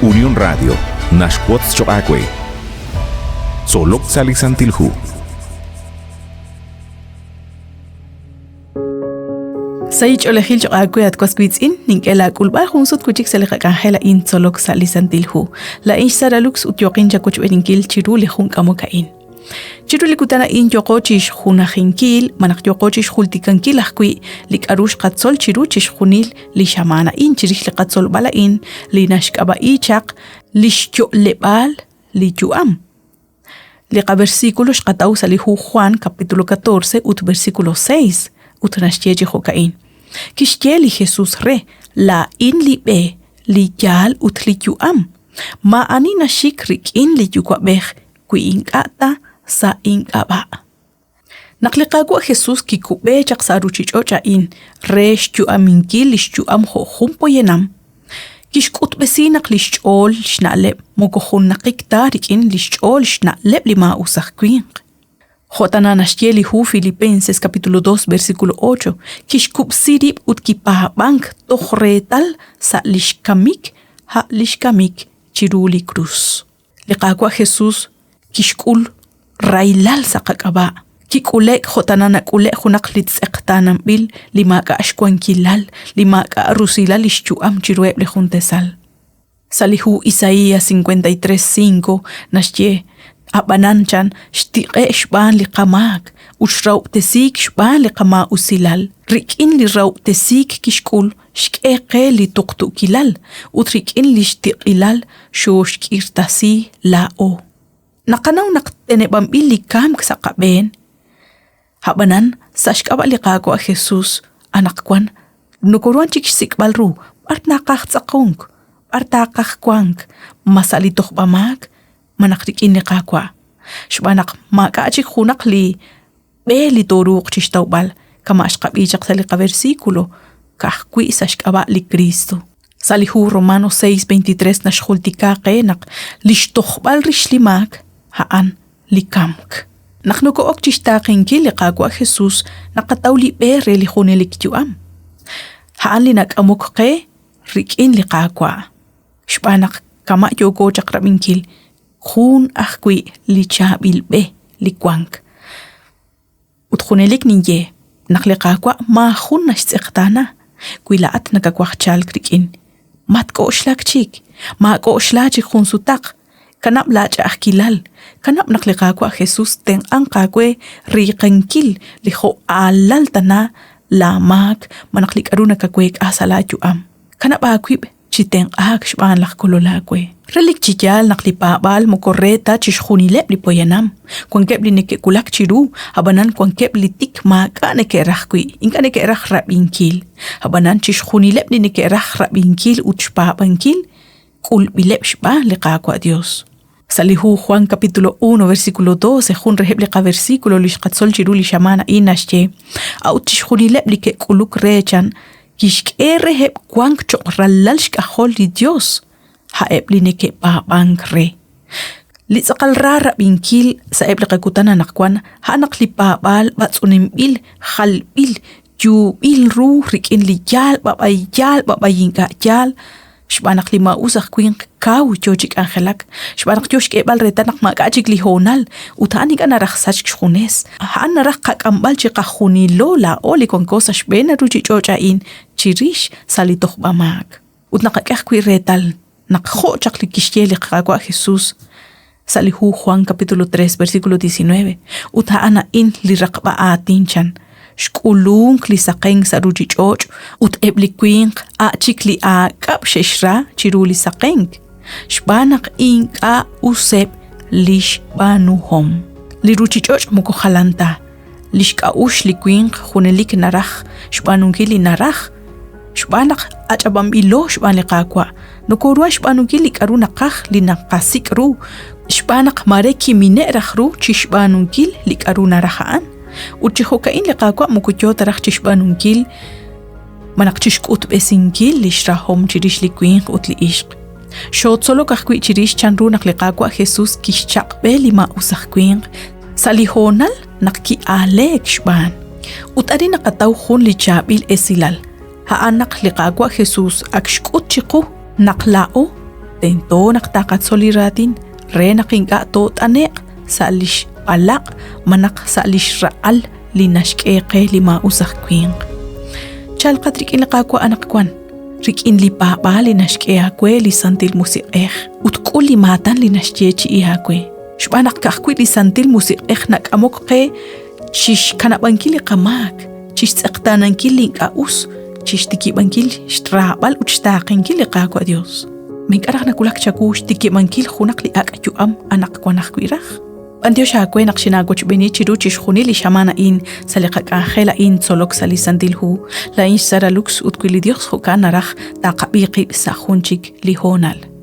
Unión Radio, Nashquatz Choacue. Solok Salisantilhu. Sayich olehil choacue at kwasquitzin, ninkela kulbar hunsut kuchik selekakangela in solok Salisantilhu. La insaralux utyokin jakuchwerinkil chiru lehun kamokain. Chiru likutana in yokochish hunajinkil, manak yokochish hultikankil ahkui, lik arush katsol chiru chish hunil, li shamana in chirish katsol bala in, li nashkaba ichak, li shkyo lebal, li yuam. Liqa versículos qataw salihu Juan capítulo 14 ut versículo 6 ut nashyeje jokain. Kishkeli Jesús re, la in li be, li yal ut li yuam. Ma ani nashik rik in li yukwabech, kui inkata, sa inkaba. Nakliqagwa Jesús kikube chak saruchichocha in resh yu aminkil lish yu am ho humpo yenam. Kishkut besinak lish ol shnaleb mokohun nakiktarik in lish ol shnaleb lima usakquink. Jotana nashtieli hu Filipenses capítulo 2 versículo 8. Kishkup sirip ut kipabank tohretal sa lishkamik ha lishkamik chiruli cruz. Liqagwa Jesús kishkul railal sa kakaba. Kikulek jotanana kulek hunak litzektanan bil lima ka ashkwan kilal lima ka arusila lishchuam chirueb le juntesal. Salihu Isaías 53:5 nashye abananchan shtiqe shban li qamak ushraub tesik shban li qama usilal rikin li raub tesik kishkul shkeke li tuqtu kilal utrikin li shtiqilal shoshkirtasi la o. Nakanaw naktenebam ili kam sa kaben. Habanan sashkaba liqago a Jesus anakwan nukuruan chik sikbalru artnaqaq tsaqong artaqaq kwang masalitoh bamak manakrikin liqaqwa shbanak makachik hunak li beli toruq chishtawbal kama ashqabichaq saliqa versículo kahkwi sashkaba li Cristo. Salihu Romanos 6:23 nashkhultikaqe naq lishtohbal rishlimak haan likamk. Naknuko ok chishtaqinki liqagwa Jesus nakatawli bere li hunelik yuam. Haan li nakamukke rikin liqagwa. Shbanak kama yogo chakrabinkil hun ahkwi li chabil be likwank. Uthunelik ninye nakliqagwa ma hun nashtsiqtana kwilaat nakakwachal krikin. Matko shlakchik ma ko shlachik hun sutak. Kanap lach akilal, kanap nakliqagwa Jesus ten ang kagwe riqankil liho alal tana lamak manaklik aruna kagwek asala yuam. Kanap akwib chiteng ag shban lakkulolagwe. Relik chiyal naklipabal mokorreta chishkhunilep li poyanam. Kwankep li neke kulak chiru, habanan kwankep li tik maka neke rakwi, inka neke rak rabinkil. Habanan chishkhunilep li neke rak rabinkil utshpabankil, kul bilep shba liqagwa Dios. Salihu Juan capítulo 1 versículo 12 jun rehebliqa versículo lishqatsol chiru li shamana inashche aut chishkhunilep li ke kuluk rechan kishk reheb kwang choqrallal shkahol li Dios haeb li neke babank re li tsaqal rara binkil sa ebliqa kutana nakwan hanak li babal batsunim bil khalbil jubil ru rikin li yal babayinka yal shbanak lima usaq kwink kaw chojik angelak shbanak josh kebal retanak makachik li honal utani kana rakhsach khunes han rakh qambal chi qakhuni lola oli kon cosa shbena ruchi chocha in chirish salitoh bamak utnaq kwi retal nakho chakli kishteli qaqwa Jesus. Salihu Juan capítulo 3 versículo 19 utana in li raqba atinchan shkulung li saqeng sa ruchi choch ut eblikwink a chikli a kap sheshra chiruli saqeng shbanak inka usep lish banuhom li ruchi choch muko khalanta lish ka ush likwink khunelik narach shbanunkili narach shbanak achabam ilo shbanliqaqwa nukurwa shbanunkili karuna qaj li naqasikru shbanak mareki minerachru chishbanunkil li karuna rahaan uchihokain liqaqwa mukucho tarach chishbanunkil manaqchishkut besinkil lishrahom chirish likwin utli ishq shot solo kahkwi chirish chanru naqliqaqwa Jesus kishchaqbe lima usaqkwin salihonal naqki alek shban utari naqataw khun li chabil esilal haanak liqaqwa Jesus akshkut chiqu naqlao tento naqtaqat soliratin re naqinqa tot aneq salish alaq manak salish ra'al linashk'eqe lima usaqquinq chalqatrik inqaqwa anaqkwan rikin li papa linashk'eaqwe lisantil musiqej utk'uli matan linashchechi ihaqwe shbanak kaqwi lisantil musiqej nak'amokqe chish kanabankili qamak chish ts'aqtanankil linqa'us chish tikibankil shtrabal uchtaqinkil liqaqwa Dios minqaraq nakulak chakush tikibankil junaq li aq'ayu'am anaqkwanaqkwiraj Antio shaqwe naqshinaqoch beni chiruchish junili shamana in saliqaq'ajela in tzolok salisantilhu la in saralux utquili Dios jukanaraj taqabiqi sajunchik lijonal